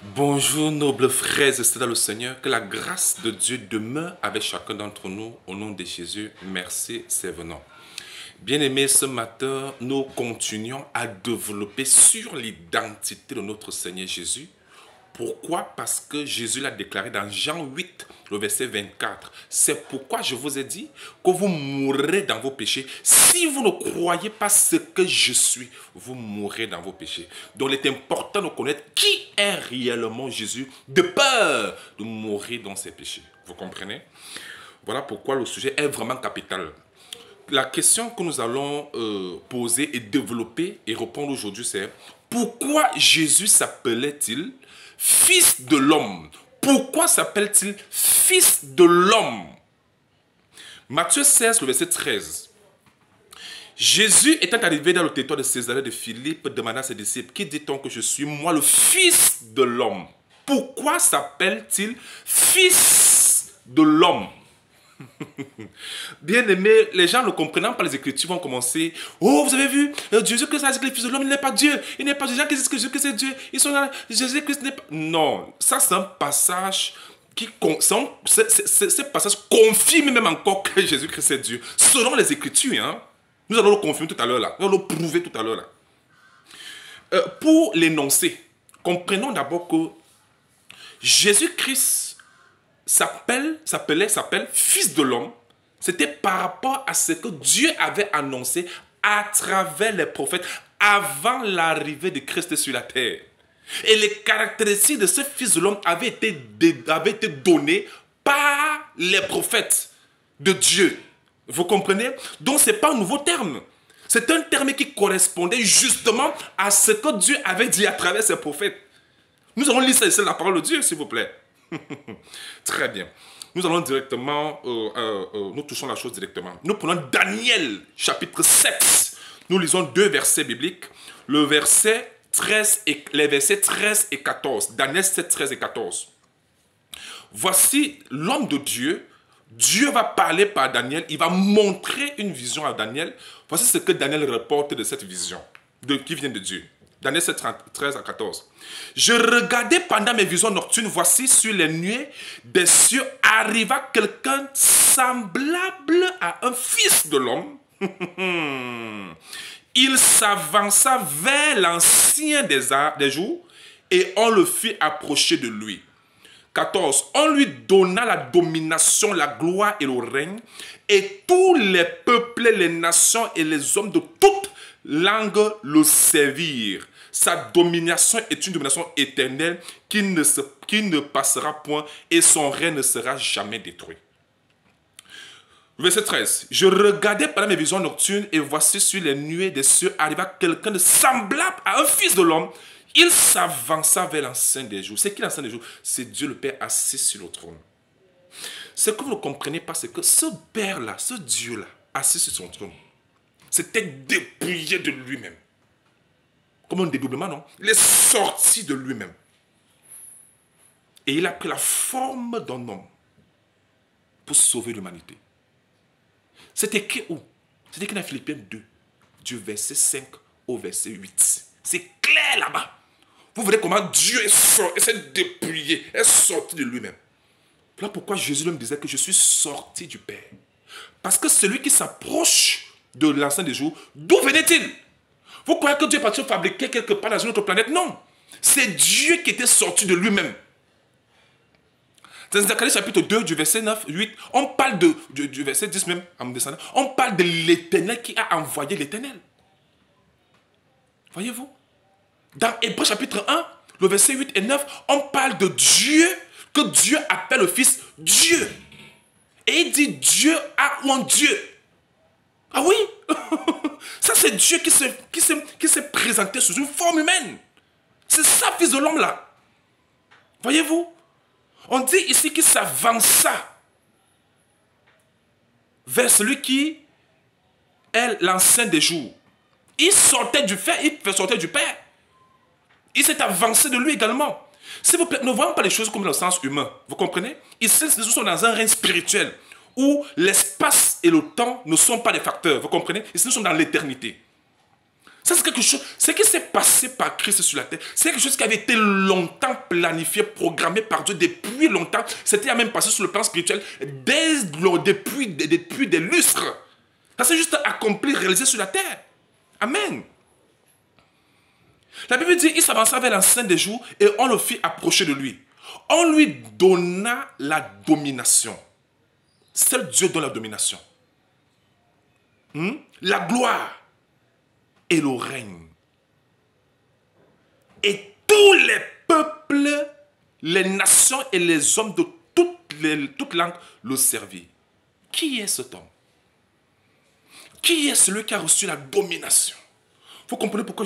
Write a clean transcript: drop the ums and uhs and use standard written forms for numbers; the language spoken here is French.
Bonjour nobles frères et sœurs dans le Seigneur, que la grâce de Dieu demeure avec chacun d'entre nous au nom de Jésus. Merci, c'est venant. Bien-aimés, ce matin, nous continuons à développer sur l'identité de notre Seigneur Jésus. Pourquoi? Parce que Jésus l'a déclaré dans Jean 8, le verset 24. C'est pourquoi je vous ai dit que vous mourrez dans vos péchés. Si vous ne croyez pas ce que je suis, vous mourrez dans vos péchés. Donc il est important de connaître qui est réellement Jésus, de peur de mourir dans ses péchés. Vous comprenez? Voilà pourquoi le sujet est vraiment capital. La question que nous allons poser et développer et répondre aujourd'hui, c'est pourquoi Jésus s'appelait-il Fils de l'homme? Pourquoi s'appelle-t-il Fils de l'homme? Matthieu 16, le verset 13. Jésus étant arrivé dans le territoire de Césarée de Philippe, demanda à ses disciples, qui dit-on que je suis, moi, le Fils de l'homme? Pourquoi s'appelle-t-il Fils de l'homme? Bien aimé, les gens ne comprenant pas les Écritures vont commencer. Oh, vous avez vu, Jésus-Christ a dit que le Fils de l'homme, il n'est pas Dieu. Il n'est pas Dieu. Les gens qui disent que Jésus-Christ est Dieu, ils sont là. Jésus-Christ n'est pas. Non, ça c'est un passage qui. Ce passage confirme même encore que Jésus-Christ est Dieu. Selon les Écritures, hein. Nous allons le confirmer tout à l'heure là. Nous allons le prouver tout à l'heure là. Pour l'énoncer, comprenons d'abord que Jésus-Christ s'appelle Fils de l'homme. C'était par rapport à ce que Dieu avait annoncé à travers les prophètes avant l'arrivée de Christ sur la terre. Et les caractéristiques de ce Fils de l'homme avaient été données par les prophètes de Dieu. Vous comprenez? Donc ce n'est pas un nouveau terme. C'est un terme qui correspondait justement à ce que Dieu avait dit à travers ses prophètes. Nous allons lire ça, c'est la parole de Dieu, s'il vous plaît. Très bien. Nous allons directement, nous touchons la chose directement. Nous prenons Daniel, chapitre 7. Nous lisons deux versets bibliques. Les versets 13 et 14. Daniel 7, 13 et 14. Voici l'homme de Dieu. Dieu va parler par Daniel. Il va montrer une vision à Daniel. Voici ce que Daniel reporte de cette vision qui vient de Dieu. Daniel 7, 13 à 14. Je regardais pendant mes visions nocturnes, voici sur les nuées des cieux arriva quelqu'un semblable à un fils de l'homme. Il s'avança vers l'ancien des jours et on le fit approcher de lui. 14. On lui donna la domination, la gloire et le règne, et tous les peuples, les nations et les hommes de toute langue le servirent. Sa domination est une domination éternelle qui ne passera point et son règne ne sera jamais détruit. Verset 13. Je regardais pendant mes visions nocturnes et voici sur les nuées des cieux arriva quelqu'un de semblable à un fils de l'homme. Il s'avança vers l'ancien des jours. C'est qui l'ancien des jours? C'est Dieu le Père assis sur le trône. Ce que vous ne comprenez pas, c'est que ce Père-là, ce Dieu-là, assis sur son trône, s'était dépouillé de lui-même. Comme un dédoublement, non? Il est sorti de lui-même. Et il a pris la forme d'un homme pour sauver l'humanité. C'est écrit où? C'est écrit dans Philippiens 2, du verset 5 au verset 8. C'est clair là-bas. Vous verrez comment Dieu s'est dépouillé, est sorti de lui-même. Voilà pourquoi Jésus lui disait que je suis sorti du Père. Parce que celui qui s'approche de l'ancien des jours, d'où venait-il? Vous croyez que Dieu est parti fabriquer quelque part dans une autre planète? Non. C'est Dieu qui était sorti de lui-même. Dans Zacharie chapitre 2, du verset 9, 8, on parle du verset 10 même, en descendant, on parle de l'Éternel qui a envoyé l'Éternel. Voyez-vous? Dans Hébreux chapitre 1, le verset 8 et 9, on parle de Dieu, que Dieu appelle le Fils Dieu. Et il dit Dieu a un Dieu. Ah oui? Ça c'est Dieu qui s'est présenté sous une forme humaine. C'est ça, Fils de l'homme là. Voyez-vous? On dit ici qu'il s'avança vers celui qui est l'ancien des jours. Il sortait du Père, il fait sortir du Père. Il s'est avancé de lui également. S'il vous plaît, ne voyons pas les choses comme dans le sens humain. Vous comprenez? Ici, nous sommes dans un règne spirituel où l'espace et le temps ne sont pas des facteurs. Vous comprenez? Ici, nous sommes dans l'éternité. Ça, c'est quelque chose, ce qui s'est passé par Christ sur la terre, c'est quelque chose qui avait été longtemps planifié, programmé par Dieu depuis longtemps. C'était même passé sur le plan spirituel depuis des lustres. Ça s'est juste accompli, réalisé sur la terre. Amen. La Bible dit, il s'avança vers l'enceinte des jours et on le fit approcher de lui. On lui donna la domination. Seul Dieu donne la domination. La gloire et le règne. Et tous les peuples, les nations et les hommes de toute langue le servirent. Qui est cet homme? Qui est celui qui a reçu la domination? Vous comprenez pourquoi